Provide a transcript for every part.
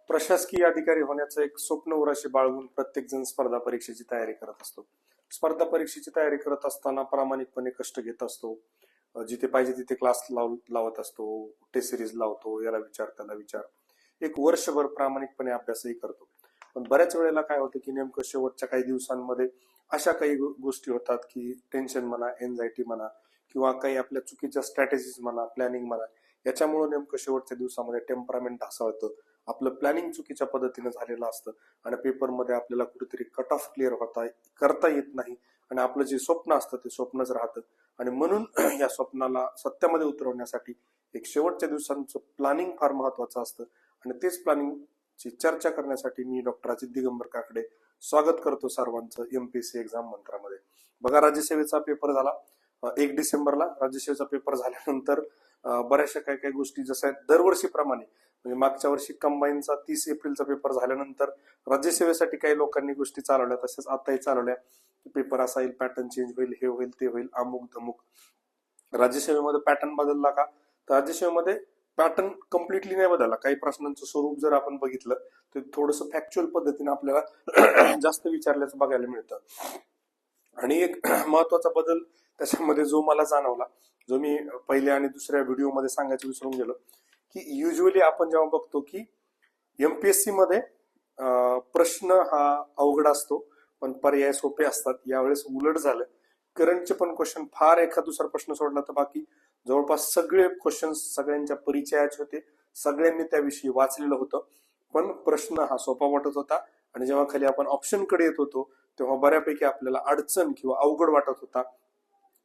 प्रशासकीय अधिकारी होण्याचं एक स्वप्न उराशी बाळगून प्रत्येक जण स्पर्धा परीक्षेची तयारी करत असतो. स्पर्धा परीक्षेची तयारी करत असताना प्रामाणिकपणे कष्ट घेत असतो. जिथे पाहिजे तिथे क्लास लावत असतो, टेस्ट सिरीज लावतो, याला विचार त्याला विचार, एक वर्षभर प्रामाणिकपणे अभ्यासही करतो. पण बऱ्याच वेळेला काय होतं की नेमकं शेवटच्या काही दिवसांमध्ये अशा काही गोष्टी होतात की टेन्शन म्हणा, एन्झायटी म्हणा, किंवा काही आपल्या चुकीच्या स्ट्रॅटेजीज म्हणा, प्लॅनिंग म्हणा, याच्यामुळे नेमकं शेवटच्या दिवसामध्ये टेम्परामेंट ढासळतं. आपलं प्लॅनिंग चुकीच्या पद्धतीने झालेलं असतं आणि पेपरमध्ये आपल्याला कुठेतरी कट ऑफ क्लिअर करता येत नाही आणि आपलं जे स्वप्न असतं ते स्वप्नच राहतं. आणि म्हणून या स्वप्नाला सत्यामध्ये उतरवण्यासाठी एक शेवटच्या दिवसांचं प्लॅनिंग फार महत्वाचं असतं. आणि तेच प्लॅनिंगची चर्चा करण्यासाठी मी डॉक्टर अजित दिगंबर काकडे स्वागत करतो सर्वांचं एमपीएससी एक्झाम मंत्रामध्ये. बघा, राज्यसेवेचा पेपर झाला 1 डिसेंबरला. राज्यसेवेचा पेपर झाल्यानंतर बऱ्याचशा काही काही गोष्टी जसं दरवर्षीप्रमाणे, म्हणजे मागच्या वर्षी कंबाईनचा 30 एप्रिलचा पेपर झाल्यानंतर राज्यसेवेसाठी काही लोकांनी गोष्टी चालवल्या, तसेच आताही चालवल्या. पेपर असा येईल, पॅटर्न चेंज होईल, हे होईल, ते होईल, अमुक धमुक. राज्यसेवेमध्ये पॅटर्न बदलला का? तर राज्यसेवेमध्ये पॅटर्न कम्प्लिटली नाही बदलला. काही प्रश्नांचं स्वरूप जर आपण बघितलं तर थोडंसं फॅक्च्युअल पद्धतीने आपल्याला जास्त विचारल्याचं बघायला मिळतं. आणि एक महत्वाचा बदल त्याच्यामध्ये जो मला जाणवला, जो मी पहिल्या आणि दुसऱ्या व्हिडिओमध्ये सांगायचं विसरून गेलो, की युजली आपण जेव्हा बघतो की एमपीएससी मध्ये प्रश्न हा अवघड असतो पण पर्याय सोपे असतात. यावेळेस उलट झालं. करंटचे पण क्वेश्चन फार एखाद दुसरा प्रश्न सोडला तर बाकी जवळपास सगळे क्वेश्चन सगळ्यांच्या परिचयाचे होते, सगळ्यांनी त्याविषयी वाचलेलं होतं, पण प्रश्न हा सोपा वाटत होता. आणि जेव्हा खाली आपण ऑप्शन कडे येत होतो तेव्हा बऱ्यापैकी आपल्याला अडचण किंवा अवघड वाटत होता.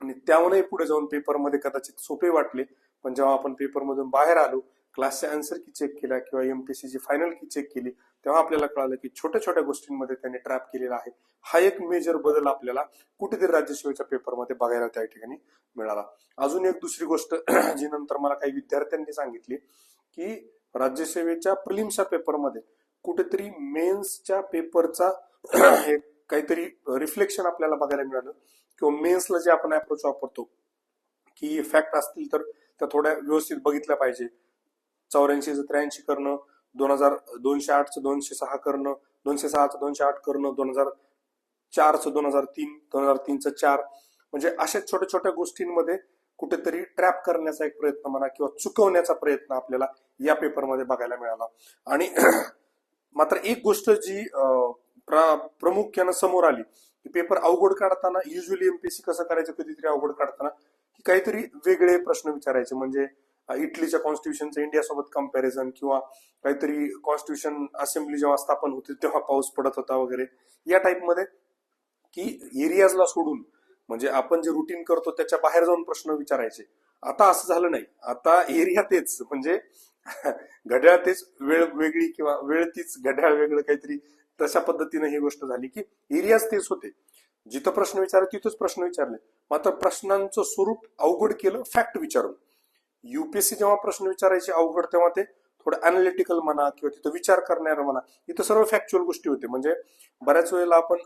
आणि त्याहूनही पुढे जाऊन पेपरमध्ये कदाचित सोपे वाटले, पण जेव्हा आपण पेपरमधून बाहेर आलो, क्लासच्या आन्सर की चेक केल्या किंवा एमपीएससीची फायनल की चेक केली, तेव्हा आपल्याला कळालं की छोट्या छोट्या गोष्टींमध्ये त्यांनी ट्रॅप केलेला आहे. हा एक मेजर बदल आपल्याला कुठेतरी राज्यसेवेच्या पेपरमध्ये बघायला त्या ठिकाणी मिळाला. अजून एक दुसरी गोष्ट जी नंतर मला काही विद्यार्थ्यांनी सांगितली, की राज्यसेवेच्या प्रिलिम्सच्या पेपरमध्ये कुठेतरी मेन्सच्या पेपरचा काहीतरी रिफ्लेक्शन आपल्याला बघायला मिळालं. किंवा मेन्सला जे आपण अप्रोच वापरतो की फॅक्ट असतील तर त्या थोड्या व्यवस्थित बघितल्या पाहिजे. 84चं 83 करणं, 208चं 206 करणं, 206चं 208 करणं, 2004चं 2003, 2003चं 4, म्हणजे अशा छोट्या छोट्या गोष्टींमध्ये कुठेतरी ट्रॅप करण्याचा एक प्रयत्न म्हणा किंवा चुकवण्याचा प्रयत्न आपल्याला या पेपरमध्ये बघायला मिळाला. आणि मात्र एक गोष्ट जी प्रामुख्यानं समोर आली की पेपर अवघड काढताना युजली एमपीएससी कसं करायचं, कधीतरी अवघड काढताना की काहीतरी वेगळे प्रश्न विचारायचे. म्हणजे इटलीच्या कॉन्स्टिट्यूशनचं इंडियासोबत कम्पॅरिझन, किंवा काहीतरी कॉन्स्टिट्यूशन असेंब्ली जेव्हा स्थापन होते तेव्हा पाऊस पडत होता वगैरे, या टाईपमध्ये, की एरियाजला सोडून म्हणजे आपण जे रुटीन करतो त्याच्या बाहेर जाऊन प्रश्न विचारायचे. आता असं झालं नाही. आता एरिया तेच, म्हणजे घड्याळ तेच वेळ वेगळी, किंवा वेळ तीच घड्याळ वेगळं, काहीतरी तशा पद्धतीने ही गोष्ट झाली की एरियाज तेच होते. जिथं प्रश्न विचारले तिथंच प्रश्न विचारले, मात्र प्रश्नांचं स्वरूप अवघड केलं फॅक्ट विचारून. युपीएससी जेव्हा प्रश्न विचारायचे अवघड, तेव्हा ते थोडं अनालिटिकल म्हणा किंवा तिथं विचार करणारं म्हणा, इथं सर्व फॅक्च्युअल गोष्टी होते. म्हणजे बऱ्याच वेळेला आपण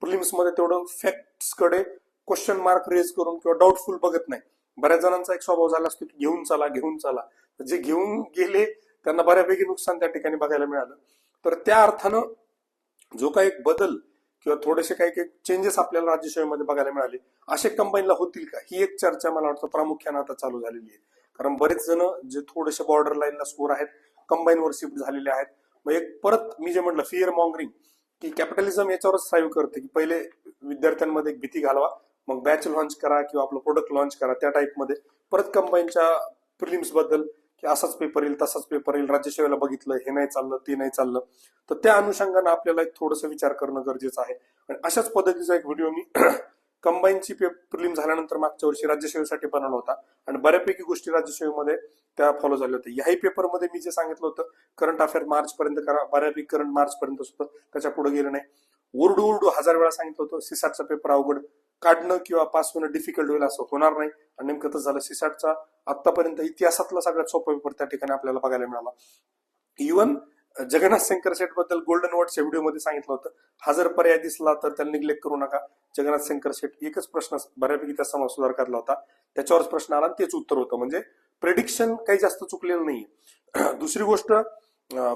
प्रिलिम्स मध्ये तेवढं फॅक्ट्स कडे क्वेश्चन मार्क रेज करून किंवा डाऊटफुल बघत नाही. बऱ्याच जणांचा एक स्वभाव झाला असतो की घेऊन चला. जे घेऊन गेले त्यांना बऱ्यापैकी नुकसान त्या ठिकाणी बघायला मिळालं. तर त्या अर्थानं जो काही एक बदल किंवा थोडेसे काही काही चेंजेस आपल्याला राज्यसेवेमध्ये बघायला मिळाले, असे कंबाईनला होतील का, ही एक चर्चा मला वाटतं प्रामुख्यानं आता चालू झालेली आहे. कारण बरेच जण जे थोडेसे बॉर्डर लाईनला स्कोर आहेत कंबाईनवर शिफ्ट झालेले आहेत. मग एक परत मी जे म्हटलं फिअर मॉंगरिंग, की कॅपिटलिझम याच्यावरच थ्राईव्ह करते, की पहिले विद्यार्थ्यांमध्ये एक भीती घालवा, मग बॅच लॉन्च करा किंवा आपलं प्रोडक्ट लॉन्च करा, त्या टाईपमध्ये परत कंबाईनच्या प्रिलिम्स बद्दल की असाच पेपर येईल तसाच पेपर येईल, राज्यसेवेला बघितलं हे नाही चाललं ते नाही चाललं, तर त्या अनुषंगानं आपल्याला एक थोडंसं विचार करणं गरजेचं आहे. आणि अशाच पद्धतीचा एक व्हिडिओ मी कंबाईनची प्रिलिम झाल्यानंतर मागच्या वर्षी राज्यसेवेसाठी बनवला होता आणि बऱ्यापैकी गोष्टी राज्यसेवेमध्ये त्या फॉलो झाल्या होत्या. याही पेपरमध्ये मी जे सांगितलं होतं करंट अफेअर मार्च पर्यंत करा, बऱ्यापैकी करंट मार्च पर्यंत होतं, त्याच्या पुढे गेलं नाही. ओरडू 1000 वेळा सांगितलं होतं सीसॅटचा पेपर अवघड काढणं किंवा पास होणं डिफिकल्ट होईल, असं होणार नाही. आणि नेमकं तसं झालं. सीसॅटचा आतापर्यंत इतिहासातला सगळ्यात सोपा पेपर त्या ठिकाणी आपल्याला बघायला मिळाला. इव्हन जगन्नाथ शंकर शेठ बद्दल गोल्डन वर्डच्या व्हिडिओमध्ये सांगितलं होतं, हा जर पर्याय दिसला तर त्याला निग्लेक्ट करू नका. जगन्नाथ शंकर शेठ एकच प्रश्न बऱ्यापैकी त्या समाज सुधार करला होता, त्याच्यावरच प्रश्न आला आणि तेच उत्तर होतं. म्हणजे प्रेडिक्शन काही जास्त चुकलेलं नाही. दुसरी गोष्ट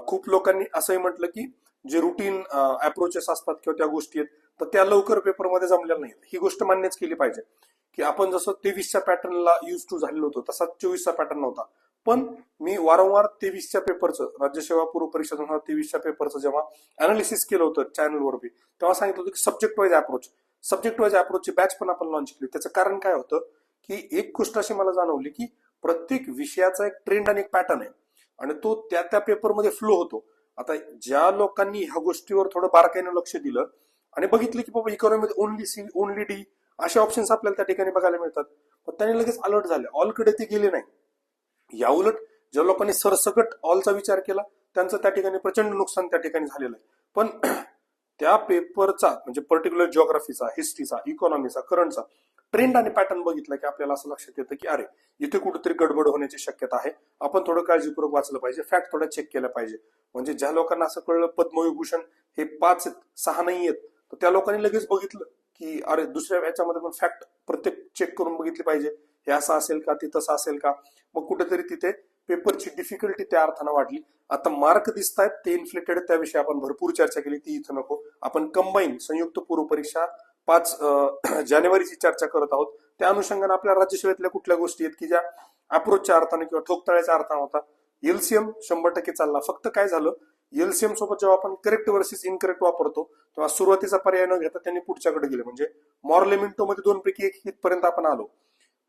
खूप लोकांनी असंही म्हटलं की जे रुटीन अप्रोचेस असतात किंवा त्या गोष्टी आहेत तर त्या लवकर पेपरमध्ये जमलेल्या नाहीत. ही गोष्ट मान्यच केली पाहिजे की आपण जसं 23च्या पॅटर्नला यूज टू झालेलो होतो तसा 24चा पॅटर्न नव्हता. पण मी वारंवार 23च्या पेपरचं राज्यसेवा पूर्व परीक्षा 2023च्या पेपरचं जेव्हा अनालिसिस केलं होतं चॅनलवर बी तेव्हा सांगितलं होतं की सब्जेक्ट वाईज अप्रोचची बॅच पण आपण लॉन्च केली. त्याचं कारण काय होतं की एक गोष्ट अशी मला जाणवली की प्रत्येक विषयाचा एक ट्रेंड आणि एक पॅटर्न आहे आणि तो त्या त्या पेपरमध्ये फ्लो होतो. आता ज्या लोकांनी ह्या गोष्टीवर थोडं बारकाईनं लक्ष दिलं आणि बघितलं की बाबा इकॉनॉमीमध्ये ओनली सी ओनली डी असे ऑप्शन्स आपल्याला त्या ठिकाणी बघायला मिळतात पण त्यांनी लगेच अलर्ट झाले, ऑलकडे ते गेले नाही. या उलट ज्या लोकांनी सरसकट ऑलचा विचार केला त्यांचं त्या ठिकाणी प्रचंड नुकसान त्या ठिकाणी झालेलं आहे. पण त्या पेपरचा म्हणजे पर्टिक्युलर जिओग्राफीचा, हिस्ट्रीचा, इकॉनॉमीचा, करंटचा ट्रेंड आणि पॅटर्न बघितला की आपल्याला असं लक्षात येतं की अरे इथे कुठेतरी गडबड होण्याची शक्यता आहे, आपण थोडं काळजीपूर्वक वाचलं पाहिजे, फॅक्ट थोडं चेक केलं पाहिजे. म्हणजे ज्या लोकांना असं कळलं पद्मविभूषण हे 5 आहेत 6 नाही आहेत तर त्या लोकांनी लगेच बघितलं की अरे दुसऱ्या याच्यामध्ये पण फॅक्ट प्रत्येक चेक करून बघितली पाहिजे, हे असं असेल का ते तसं असेल का. मग कुठेतरी तिथे पेपरची डिफिकल्टी त्या अर्थानं वाढली. आता मार्क दिसत आहेत ते इन्फ्लेटेड, त्याविषयी आपण भरपूर चर्चा केली, ती इथं नको. आपण कंबाईन संयुक्त पूर्व परीक्षा 5 जानेवारीची चर्चा करत आहोत. त्या अनुषंगाने आपल्या राज्यसेवेतल्या कुठल्या गोष्टी आहेत की ज्या अप्रोचच्या अर्थाने किंवा ठोकताळ्याच्या अर्थाने होता. एलसीएम 100% चालला. फक्त काय झालं एलसीएम सोबत जेव्हा आपण करेक्ट वर्सेस इनकरेक्ट वापरतो तेव्हा सुरुवातीचा पर्याय न घेता त्यांनी पुढच्याकडे गेले. म्हणजे मॉर्लेमिंटो मध्ये 2 पैकी 1 इथपर्यंत आपण आलो.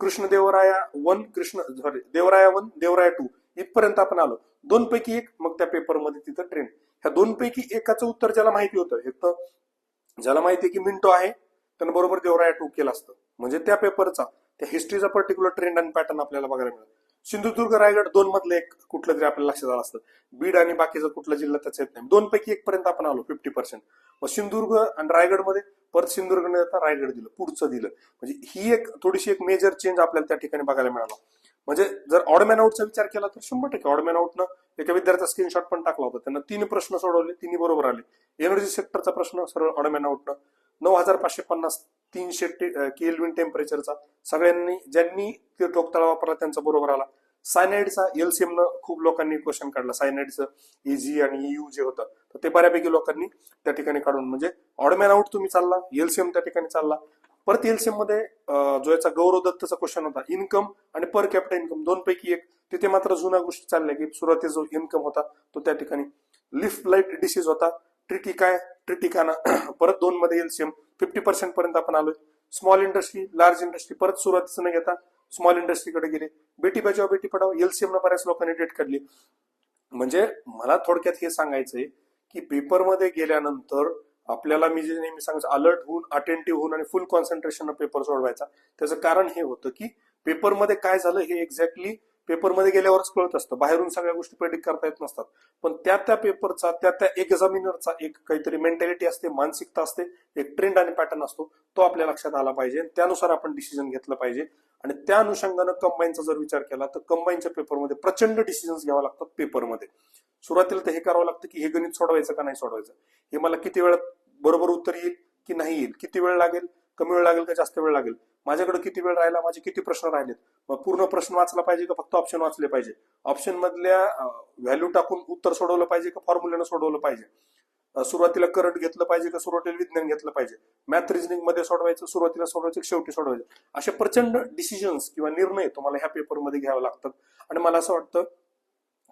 देवराया 1 देवराया 2 इथपर्यंत आपण आलो. 2 पैकी 1 मग त्या पेपरमध्ये तिथं ट्रेंड. ह्या 2 पैकी एकाचं उत्तर ज्याला माहिती होतं, एक तर ज्याला माहिती आहे की मिंटो आहे त्यानं बरोबर देवराया 2 केलं असतं. म्हणजे त्या पेपरचा त्या हिस्ट्रीचा पर्टिक्युलर ट्रेंड आणि पॅटर्न आपल्याला बघायला मिळेल. सिंधुदुर्ग रायगड 2 मधलं एक कुठलं तरी आपल्याला लक्षात आलं असतं. बीड आणि बाकीचा कुठला जिल्हा त्याचा येत नाही. 2 पैकी 1 पर्यंत आपण आलो 50%. मग सिंधुदुर्ग आणि रायगडमध्ये परत सिंधुदुर्ग न देता रायगड दिलं, पुढचं दिलं. म्हणजे ही एक थोडीशी एक मेजर चेंज आपल्याला त्या ठिकाणी बघायला मिळाला. म्हणजे जर ऑडमॅन आउटचा विचार केला तर 100% ऑडमॅन आउटनं एका विद्यार्थ्याचा स्क्रीनशॉट पण टाकला होता. त्यांना 3 प्रश्न सोडवले, 3 बरोबर आले. एनर्जी सेक्टरचा प्रश्न सरळ ऑडमॅन आउटनं 9550 300 केल्विन टेम्परेचरचा सगळ्यांनी ज्यांनी ते ठोकताळा वापरला त्यांचा बरोबर आला. सायनाइडचा एलसीएम न खूप लोकांनी क्वेश्चन काढला. सायनाइडचं इजी आणि यू जे होतं तर ते बऱ्यापैकी लोकांनी त्या ठिकाणी काढून म्हणजे ऑडमॅन आउट तुम्ही चालला, एलसीएम त्या ठिकाणी चालला. परत एलसीएम मध्ये जो याचा गौरव दत्तचा क्वेश्चन होता इन्कम आणि पर कॅपिटा इन्कम 2 पैकी 1. तिथे मात्र जुन्या गोष्टी चालल्या की सुरुवातीचा जो इन्कम होता तो त्या ठिकाणी लिफ्ट लाईट डिसीज होता. ट्रिटिकाना परत 2 मध्ये एलसीएम 50% पर्यंत आपण आलोय. स्मॉल इंडस्ट्री लार्ज इंडस्ट्री परत सुरुवातीचं न घेता स्मॉल इंडस्ट्रीकडे गेले. बेटी बचाव बेटी पढाव एलसीएम न बऱ्याच लोकांनी डेट काढली. म्हणजे मला थोडक्यात हे सांगायचंय की पेपरमध्ये गेल्यानंतर आपल्याला मी जे नेहमी सांगायचं अलर्ट होऊन अटेंटिव्ह होऊन आणि फुल कॉन्सन्ट्रेशन पेपर सोडवायचा. त्याचं कारण हे होतं की पेपरमध्ये काय झालं हे एक्झॅक्टली पेपरमध्ये गेल्यावरच कळत असतं. बाहेरून सगळ्या गोष्टी प्रेडिक्ट करता येत नसतात. पण त्या त्या पेपरचा त्या त्या एक्झामिनरचा एक काहीतरी मेंटॅलिटी असते, मानसिकता असते, एक ट्रेंड आणि पॅटर्न असतो. तो आपल्या लक्षात आला पाहिजे. त्यानुसार आपण डिसिजन घेतलं पाहिजे. आणि त्या अनुषंगानं कंबाईनचा जर विचार केला तर कंबाईनच्या पेपरमध्ये प्रचंड डिसिजन्स घ्यावा लागतात. पेपरमध्ये सुरुवातीला तर हे करावं लागतं की हे गणित सोडवायचं का नाही सोडवायचं, हे मला किती वेळ बरोबर उत्तर येईल की नाही येईल, किती वेळ लागेल, कमी वेळ लागेल का जास्त वेळ लागेल, माझ्याकडे किती वेळ राहिला, माझे किती प्रश्न राहिलेत, मग पूर्ण प्रश्न वाचला पाहिजे का फक्त ऑप्शन वाचले पाहिजे, ऑप्शन मधल्या व्हॅल्यू टाकून उत्तर सोडवलं पाहिजे का फॉर्म्युल्यानं सोडवलं पाहिजे, सुरुवातीला करंट घेतलं पाहिजे का सुरुवातीला विज्ञान घेतलं पाहिजे, मॅथ रिजनिंग मध्ये सोडवायचं, सुरुवातीला सोडवायचं शेवटी सोडवायचं. असे प्रचंड डिसिजन्स किंवा निर्णय तुम्हाला ह्या पेपरमध्ये घ्यावे लागतात. आणि मला असं वाटतं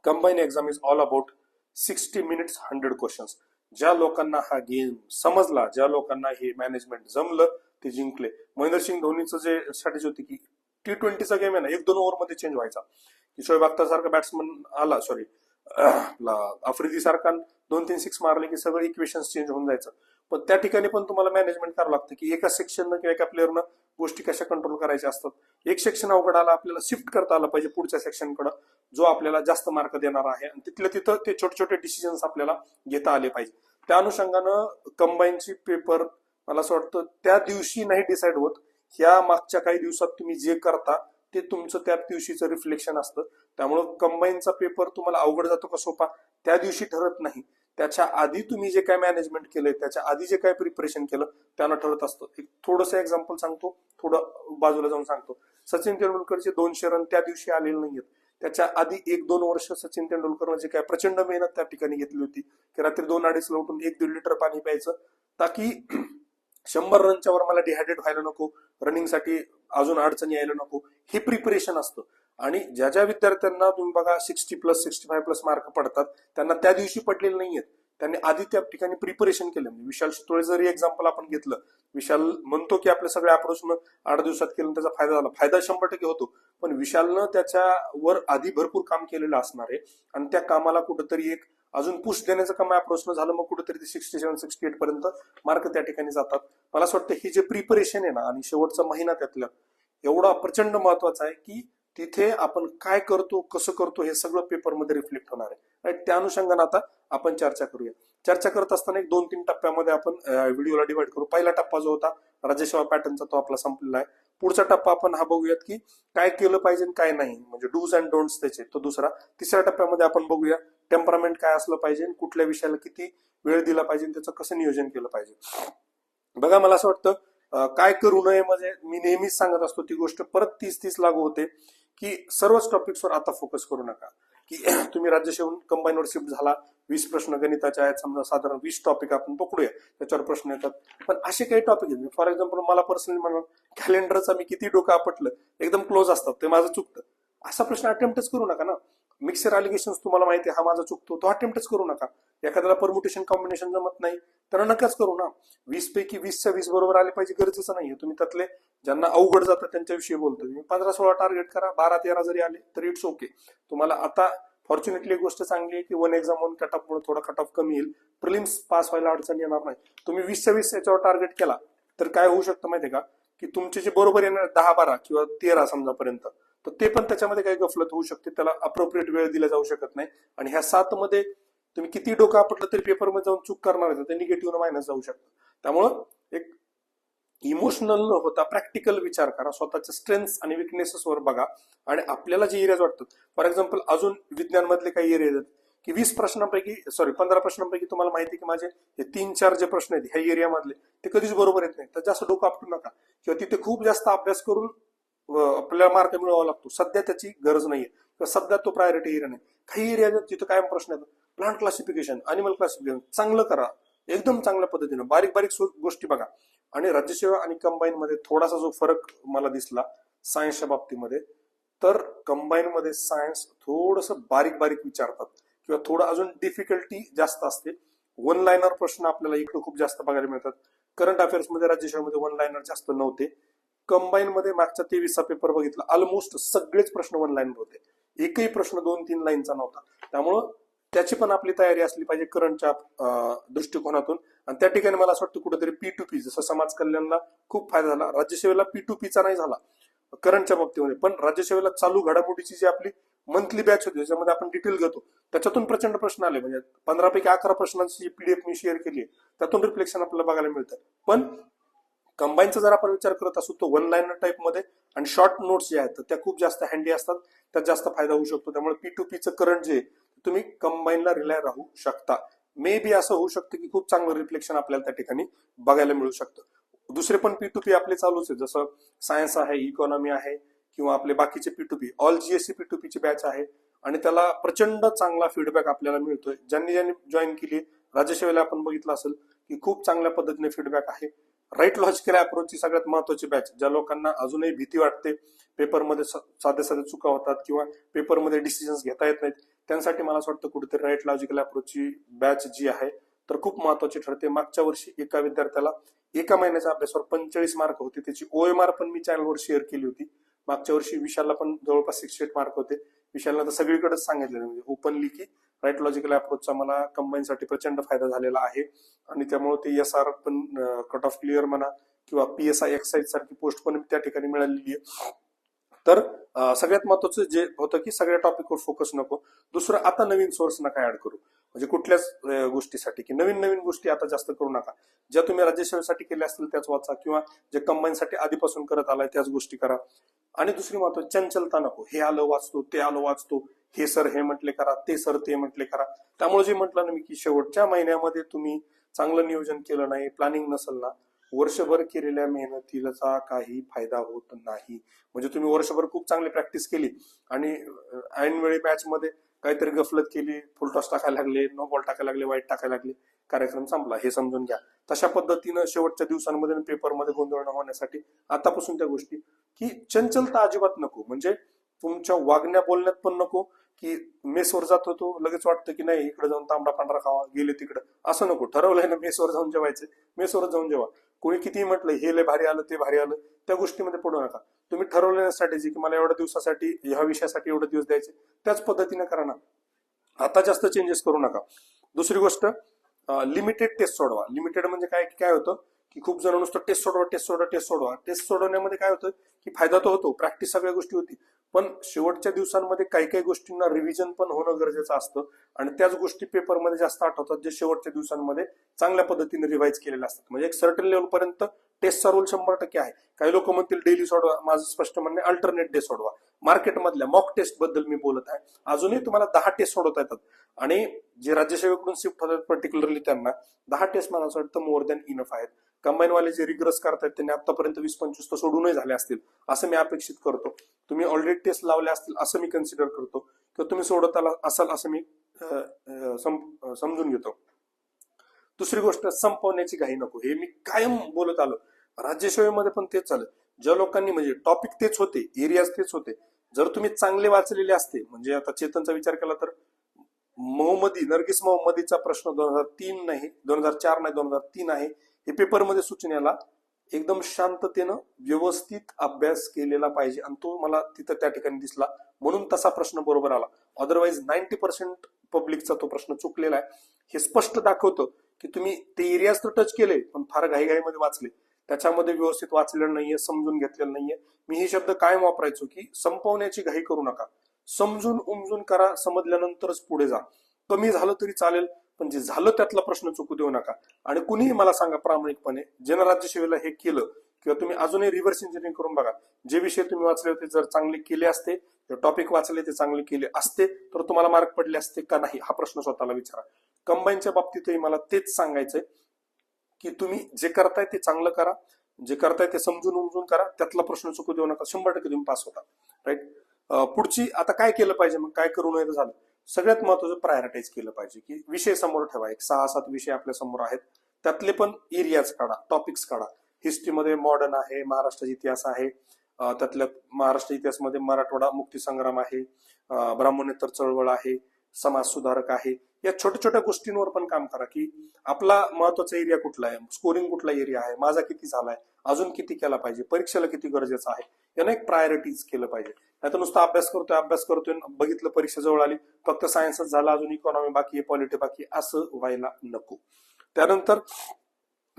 combine exam is all about 60 minutes 100 questions. ज्या लोकांना हा गेम समजला, ज्या लोकांना हे मॅनेजमेंट जमलं ते जिंकले. महेंद्रसिंग धोनीचं जे स्ट्रॅटेजी होती की T20चा गेम आहे ना 1-2 ओव्हरमध्ये चेंज व्हायचा. की शोएब अख्तर सारखा बॅट्समन आला, आफ्रिदी सारखा 2-3 सिक्स मारले की सगळं इक्वेशन्स चेंज होऊन जायचं. पण त्या ठिकाणी पण तुम्हाला मॅनेजमेंट करावं लागतं की एका सेक्शननं किंवा एका प्लेअरनं गोष्टी कशा कंट्रोल करायच्या असतात. एक सेक्शन अवघड आला आपल्याला शिफ्ट करता आलं पाहिजे पुढच्या सेक्शनकडे जो आपल्याला जास्त मार्क देणार आहे आणि तिथल्या तिथं ते छोटे छोटे डिसिजन्स आपल्याला घेता आले पाहिजे. त्या अनुषंगानं कंबाईनची पेपर मला असं वाटतं त्या दिवशी नाही डिसाईड होत, ह्या मागच्या काही दिवसात तुम्ही जे करता ते तुमचं त्या दिवशीचं रिफ्लेक्शन असतं. त्यामुळं कंबाईनचा पेपर तुम्हाला अवघड जातो का सोपा त्या दिवशी ठरत नाही, त्याच्या आधी तुम्ही जे काय मॅनेजमेंट केलंय, त्याच्या आधी जे काय प्रिपरेशन केलं त्यानं ठरत असतं. एक थोडंसं एक्झाम्पल सांगतो, थोडं बाजूला जाऊन सांगतो. सचिन तेंडुलकरचे 200 रन त्या दिवशी आलेले नाहीयेत. त्याच्या आधी 1-2 वर्ष सचिन तेंडुलकरनं जे काय प्रचंड मेहनत त्या ठिकाणी घेतली होती की रात्री 2-2.5 उठून 1-1.5 लिटर पाणी प्यायचं, ताकी 100 रनच्या वर मला डिहायड्रेट व्हायला नको, रनिंगसाठी अजून अडचणी यायला नको, हे प्रिपरेशन असतं. आणि ज्या ज्या विद्यार्थ्यांना तुम्ही बघा 60+ 65+ मार्क पडतात, त्यांना त्या दिवशी पडलेले नाहीयेत, त्यांनी आधी त्या ठिकाणी प्रिपरेशन केलं. म्हणजे विशाल शितोळे जरी एक्झाम्पल आपण घेतलं, विशाल म्हणतो की आपल्या सगळ्या अप्रोचनं 8 दिवसात केलं त्याचा फायदा झाला, फायदा 100% होतो, पण विशालनं त्याच्यावर आधी भरपूर काम केलेलं असणार आहे आणि त्या कामाला कुठंतरी एक अजून पुश देण्याचं काम अप्रोचनं झालं, मग कुठेतरी ते 67-68 पर्यंत मार्क त्या ठिकाणी जातात. मला असं वाटतं हे जे प्रिपरेशन आहे ना आणि शेवटचा महिना त्यातला एवढा प्रचंड महत्वाचा आहे की तिथे आपण काय करतो, कसं करतो, हे सगळं पेपरमध्ये रिफ्लेक्ट होणार आहे. राईट, त्या अनुषंगाने आता आपण चर्चा करूया. चर्चा करत असताना एक 2-3 टप्प्यामध्ये आपण व्हिडिओला डिवाइड करू. पहिला टप्पा जो होता राज्यसेवा पॅटर्नचा तो आपला संपलेला आहे. पुढचा टप्पा आपण हा बघूयात की काय केलं पाहिजे काय नाही, म्हणजे डूज अँड डोंट्स त्याचे, तो दुसरा. तिसऱ्या टप्प्यामध्ये आपण बघूया टेम्परामेंट काय असलं पाहिजे, कुठल्या विषयाला किती वेळ दिला पाहिजे, त्याचं कसं नियोजन केलं पाहिजे. बघा, मला असं वाटतं काय करू नये, म्हणजे मी नेहमीच सांगत असतो ती गोष्ट परत 30 लागू होते की सर्वच टॉपिक्सवर आता फोकस करू नका. की तुम्ही राज्यसेवा कंबाईनवर शिफ्ट झाला, 20 प्रश्न गणिताचे आहेत, समजा साधारण 20 टॉपिक आपण पकडूया, त्याच्यावर प्रश्न येतात. पण असे काही टॉपिक आहेत, फॉर एक्झाम्पल मला पर्सनली म्हणा कॅलेंडरचा मी किती डोकं आपटलं, एकदम क्लोज असतात, ते माझं चुकतं, असा प्रश्न अटेम्प्टच करू नका ना. मिक्सर अलिगेशन तुम्हाला माहिती आहे, हा माझा चुकतो, तो अटेम्प्टच करू नका. एखाद्याला परम्युटेशन कॉम्बिनेशन जमत नाही तर नकाच करू ना. 20 पैकी 20च्या 20 बरोबर आले पाहिजे गरजेचं नाहीये. तुम्ही त्यातले ज्यांना अवघड जातं त्यांच्याविषयी बोलतो. तुम्ही 15-16 टार्गेट करा, 12-13 जरी आले तर इट्स ओके. तुम्हाला आता फॉर्च्युनेटली एक गोष्ट चांगली आहे की 1 एक्झाम 1 कट ऑफमुळे थोडा कट ऑफ कमी येईल, प्रिलिम्स पास व्हायला अडचण येणार नाही. तुम्ही 20च्या 20 याच्यावर टार्गेट केला तर काय होऊ शकतं माहितीये का, की तुमचे जे बरोबर येणार 10-12 किंवा 13 समजा पर्यंत, तर ते पण त्याच्यामध्ये काही गफलत होऊ शकते, त्याला अप्रोप्रिएट वेळ दिला जाऊ शकत नाही. आणि ह्या 7 मध्ये तुम्ही किती डोकं आपटलं तरी पेपरमध्ये जाऊन चूक करणार आहे, ते निगेटिव्ह मायनस जाऊ शकतं. त्यामुळं एक इमोशनल न होता प्रॅक्टिकल विचार करा, स्वतःच्या स्ट्रेंथ्स आणि विकनेसेसवर बघा आणि आपल्याला जे एरियाज वाटतात. फॉर एक्झाम्पल अजून विज्ञान मधले काही एरियाज आहेत की 15 प्रश्नांपैकी तुम्हाला माहिती की माझे हे 3-4 जे प्रश्न आहेत ह्या एरियामधले ते कधीच बरोबर येत नाही, तर जास्त डोकं आपटू नका किंवा तिथे खूप जास्त अभ्यास करून आपल्याला मार्क मिळवावा लागतो. सध्या त्याची गरज नाहीये किंवा सध्या तो प्रायोरिटी एरिया नाही. काही एरिया जिथे कायम प्रश्न येतात, प्लांट क्लासिफिकेशन, अॅनिमल क्लासिफिकेशन चांगलं करा, एकदम चांगल्या पद्धतीनं बारीक बारीक गोष्टी बघा. आणि राज्यसेवा आणि कंबाईन मध्ये थोडासा जो फरक मला दिसला सायन्सच्या बाबतीमध्ये, तर कंबाईन मध्ये सायन्स थोडस बारीक बारीक विचारतात किंवा थोडं अजून डिफिकल्टी जास्त असते. 1 लाइनर प्रश्न आपल्याला इकडे खूप जास्त बघायला मिळतात. करंट अफेअर्स मध्ये राज्यसेवेमध्ये 1 लाइनर जास्त नव्हते. कंबाईन मध्ये मागच्या 23चा पेपर बघितला, ऑलमोस्ट सगळेच प्रश्न 1 लाईन होते, एकही प्रश्न 2-3 लाईनचा नव्हता. त्यामुळं त्याची पण आपली तयारी असली पाहिजे करंटच्या दृष्टिकोनातून. आणि त्या ठिकाणी मला असं वाटतं कुठेतरी P2P, जसं समाज कल्याणला खूप फायदा झाला, राज्यसेवेला P2Pचा नाही झाला करंटच्या बाबतीमध्ये, पण राज्यसेवेला चालू घडामोडीची जी आपली मंथली बॅच होती ज्याच्यामध्ये आपण डिटेल घेतो, त्याच्यातून प्रचंड प्रश्न आले. म्हणजे 15 पैकी 11 प्रश्नांची PDF मी शेअर केली आहे, त्यातून रिफ्लेक्शन आपल्याला बघायला मिळतं. पण कंबाईनचा जर आपण विचार करत असू तो 1 लाइनर टाइप मध्ये आणि शॉर्ट नोट्स जे आहेत त्या खूप जास्त हँडी असतात, त्यात जास्त फायदा होऊ शकतो. त्यामुळे P2Pचं करंट जे तुम्ही कंबाईनला रिलाय राहू शकता. मे बी असं होऊ शकतं की खूप चांगलं रिफ्लेक्शन आपल्याला त्या ठिकाणी बघायला मिळू शकतं. दुसरे पण P2P आपले चालूच आहे, जसं सायन्स आहे, इकॉनॉमी आहे किंवा आपले बाकीचे P2P, ऑल GSC P2Pची बॅच आहे आणि त्याला प्रचंड चांगला फीडबॅक आपल्याला मिळतोय. ज्यांनी जॉईन केली राज्यसेवेला आपण बघितलं असेल की खूप चांगल्या पद्धतीने फीडबॅक आहे. राईट लॉजिकल अप्रोचची सगळ्यात महत्वाची बॅच, ज्या लोकांना अजूनही भीती वाटते, पेपरमध्ये साध्या साध्या चुका होतात किंवा पेपरमध्ये डिसिजन्स घेता येत नाहीत, त्यांसाठी मला असं वाटतं कुठेतरी राईट लॉजिकल अप्रोचची बॅच जी आहे तर खूप महत्वाची ठरते. मागच्या वर्षी एका विद्यार्थ्याला एका महिन्याच्या अभ्यासावर 45 मार्क होते, त्याची OMR पण मी चॅनलवर शेअर केली होती. मागच्या वर्षी विशालला पण जवळपास 68 मार्क होते. विशालला तर सगळीकडेच सांगितलेलं म्हणजे ओपनली की राईट लॉजिकल अप्रोचचा मला कंबाईनसाठी प्रचंड फायदा झालेला आहे आणि त्यामुळे ते SR पण कट ऑफ क्लिअर म्हणा किंवा PSI एक्साइज सारखी पोस्ट पण त्या ठिकाणी मिळालेली आहे. तर सगळ्यात महत्वाचं जे होतं की सगळ्या टॉपिकवर फोकस नको. दुसरं, आता नवीन सोर्स नका ऍड करू, म्हणजे कुठल्याच गोष्टीसाठी की नवीन नवीन गोष्टी आता जास्त करू नका. ज्या तुम्ही राज्यसेवेसाठी केल्या असतील त्याच वाचा किंवा जे कंबाईनसाठी आधीपासून करत आलाय त्याच गोष्टी करा. आणि दुसरी महत्वाची, चंचलता नको. हे आलं वाचतो, ते आलं वाचतो, हे सर हे म्हटले करा, ते सर ते म्हटले करा. त्यामुळे जे म्हटलं ना मी की शेवटच्या महिन्यामध्ये तुम्ही चांगलं नियोजन केलं नाही, प्लॅनिंग नसेल ना, वर्षभर केलेल्या मेहनतीचा काही फायदा होत नाही. म्हणजे तुम्ही वर्षभर खूप चांगली प्रॅक्टिस केली आणि ऐनवेळी मॅच मध्ये काहीतरी गफलत केली, फुल टॉस टाकायला लागले, नो बॉल टाकायला लागले, वाईट टाकायला लागले, कार्यक्रम संपला, हे समजून घ्या. तशा पद्धतीनं शेवटच्या दिवसांमध्ये पेपरमध्ये गोंधळ न होण्यासाठी आतापासून त्या गोष्टी, की चंचलता अजिबात नको. म्हणजे तुमच्या वागण्या बोलण्यात पण नको, की मेसवर जात होतो लगेच वाटतं की नाही इकडे जाऊन तांबडा पांढरा खावा, गेले तिकडं, असं नको. ठरवलंय ना मेसवर जाऊन जेवायचं, मेसवर जाऊन जेवा. कोणी कितीही म्हटलं हे लय भारी आलं ते भारी आलं, त्या गोष्टीमध्ये पडू नका. तुम्ही ठरवलेल्या स्ट्रॅटेजी की मला एवढ्या दिवसासाठी ह्या विषयासाठी एवढे दिवस द्यायचे, त्याच पद्धतीने करा ना. आता जास्त चेंजेस करू नका. दुसरी गोष्ट, लिमिटेड टेस्ट सोडवा. लिमिटेड म्हणजे काय काय होतं की खूप जण नुसतं टेस्ट सोडवा टेस्ट सोडवा टेस्ट सोडवा. टेस्ट सोडवण्यामध्ये काय होतं की फायदा तर होतो, प्रॅक्टिस सगळ्या गोष्टी होती, पण शेवटच्या दिवसांमध्ये काही काही गोष्टींना रिव्हिजन पण होणं गरजेचं असतं आणि त्याच गोष्टी पेपरमध्ये जास्त आठवतात जे शेवटच्या दिवसांमध्ये चांगल्या पद्धतीने रिवाइज केलेल्या असतात. म्हणजे एक सर्टन लेवलपर्यंत टेस्टचा रोल 100% आहे. काही लोक म्हणतील डेली सोडवा, माझं स्पष्ट म्हणणे अल्टरनेट डे सोडवा. मार्केटमधल्या मॉक टेस्ट बद्दल मी बोलत आहे. अजूनही तुम्हाला 10 टेस्ट सोडवता येतात आणि जे राज्यसेवेकडून शिफ्ट होतात पर्टिक्युलरली त्यांना 10 टेस्ट मला असं वाटतं मोर दॅन इनफ आहेत. कंबाईनवाले जे रिग्रेस करतात त्यांनी आतापर्यंत 20-25 तर सोडूनही झाले असतील असं मी अपेक्षित करतो. तुम्ही ऑलरेडी टेस्ट लावले असतील असं मी कन्सिडर करतो, किंवा तुम्ही सोडत आला असाल असं मी समजून घेतो. दुसरी गोष्ट, संपवण्याची घाई नको. हे मी कायम बोलत आलो, राज्यसेवेमध्ये पण तेच चालू. ज्या लोकांनी म्हणजे टॉपिक तेच होते, एरियाज तेच होते, जर तुम्ही चांगले वाचलेले असते, म्हणजे आता चेतनचा विचार केला तर मोहम्मदी, नरगिस मोहम्मदीचा प्रश्न 2003 नाही, 2004 नाही, 2003 आहे. हे पेपरमध्ये सूचनेला एकदम शांततेनं व्यवस्थित अभ्यास केलेला पाहिजे आणि तो मला तिथं त्या ठिकाणी दिसला, म्हणून तसा प्रश्न बरोबर आला. अदरवाईज 90% पब्लिकचा तो प्रश्न चुकलेला आहे. हे स्पष्ट दाखवतं की तुम्ही ते एरियाज तर टच केले पण फार घाईघाईमध्ये वाचले, त्याच्यामध्ये व्यवस्थित वाचलेलं नाहीये, समजून घेतलेलं नाहीये. मी हे शब्द कायम वापरायचो की संपवण्याची घाई करू नका, समजून उमजून करा, समजल्यानंतरच पुढे जा. कमी झालं तरी चालेल पण जे झालं त्यातला प्रश्न चुकू देऊ नका. आणि कुणीही मला सांगा प्रामाणिकपणे, ज्यानं राज्यसेवेला हे केलं किंवा तुम्ही अजूनही रिव्हर्स इंजिनिअरिंग करून बघा, जे विषय तुम्ही वाचले होते जर चांगले केले असते, टॉपिक वाचले ते चांगले केले असते तर तुम्हाला मार्क पडले असते का नाही, हा प्रश्न स्वतःला विचारा. कंबाईनच्या बाबतीतही मला तेच सांगायचंय की तुम्ही जे करताय ते चांगलं करा, जे करताय ते समजून उमजून करा, त्यातला प्रश्न चुकू देऊ नका, 100% तुम्ही पास होता. राईट. पुढची आता काय केलं पाहिजे, मग काय करू नये झालं. सगळ्यात महत्वाचं प्रायोरिटाईज केलं पाहिजे, की विषय समोर ठेवा. एक 6-7 विषय आपल्या समोर आहेत, त्यातले पण एरियाज काढा, टॉपिक्स काढा. हिस्ट्रीमध्ये मॉडर्न आहे, महाराष्ट्राचा इतिहास आहे, त्यातल्या महाराष्ट्र इतिहासमध्ये मराठवाडा मुक्तीसंग्राम आहे, ब्राह्मणेतर चळवळ आहे, समाज सुधारक आहे. या छोट्या छोट्या गोष्टींवर पण काम करा, की आपला महत्वाचा एरिया कुठला आहे, स्कोरिंग कुठला एरिया आहे, माझा किती झालाय, अजून किती केला पाहिजे, परीक्षेला किती गरजेचं आहे, यानं एक प्रायोरिटीज केलं पाहिजे. नाही तर नुसतं अभ्यास करतोय बघितलं परीक्षा जवळ आली फक्त सायन्सच झाला, अजून इकॉनॉमी बाकी आहे, पॉलिटी बाकी आहे, असं व्हायला नको. त्यानंतर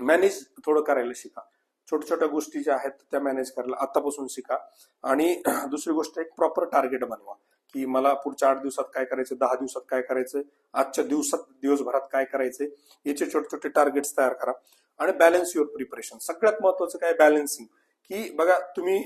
मॅनेज थोडं करायला शिका. छोट्या छोट्या गोष्टी ज्या आहेत त्या मॅनेज करायला आतापासून शिका. आणि दुसरी गोष्ट, एक प्रॉपर टार्गेट बनवा, की मला पुढच्या 8 दिवसात काय करायचं, 10 दिवसात काय करायचं, आजच्या दिवसभरात काय करायचंय, याचे छोटे छोटे टार्गेट्स तयार करा. आणि बॅलन्स युअर प्रिपरेशन. सगळ्यात महत्वाचं काय, बॅलन्सिंग. की बघा तुम्ही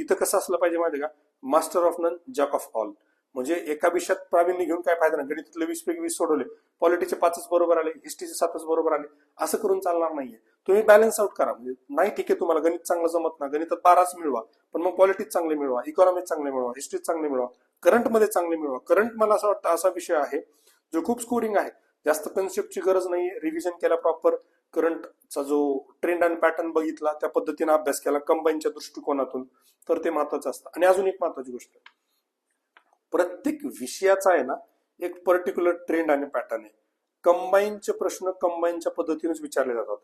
इथं कसं असलं पाहिजे माहिती का, master of none jack of all. म्हणजे एका विषयात प्रावीण्य घेऊन काय फायदा नाही, गणितातले 20 पैकी 20 सोडवले, पॉलिटीचे 5च बरोबर आले, हिस्ट्रीचे 7च बरोबर आले, असं करून चालणार नाहीये. तुम्ही बॅलन्स आउट करा. म्हणजे नाही ठीक आहे तुम्हाला गणित चांगलं जमत ना, गणितात 12च मिळवा, पण मग पॉलिटिक्स चांगले मिळवा, इकॉनॉमिक चांगले मिळवा, हिस्ट्री चांगले मिळवा, करंट मध्ये चांगले मिळवा. करंट मला असं वाटतं असा विषय आहे जो खूप स्कोरिंग आहे, जास्त कन्सेप्टची गरज नाहीये, रिव्हिजन केला प्रॉपर, करंटचा जो ट्रेंड आणि पॅटर्न बघितला, त्या पद्धतीने अभ्यास केला कंबाईनच्या दृष्टिकोनातून, तर ते महत्वाचं असतं. आणि अजून एक महत्वाची गोष्ट, प्रत्येक विषयाचा आहे ना एक पर्टिक्युलर ट्रेंड आणि पॅटर्न आहे. कंबाईनचे प्रश्न कंबाईनच्या पद्धतीनेच विचारले जातात,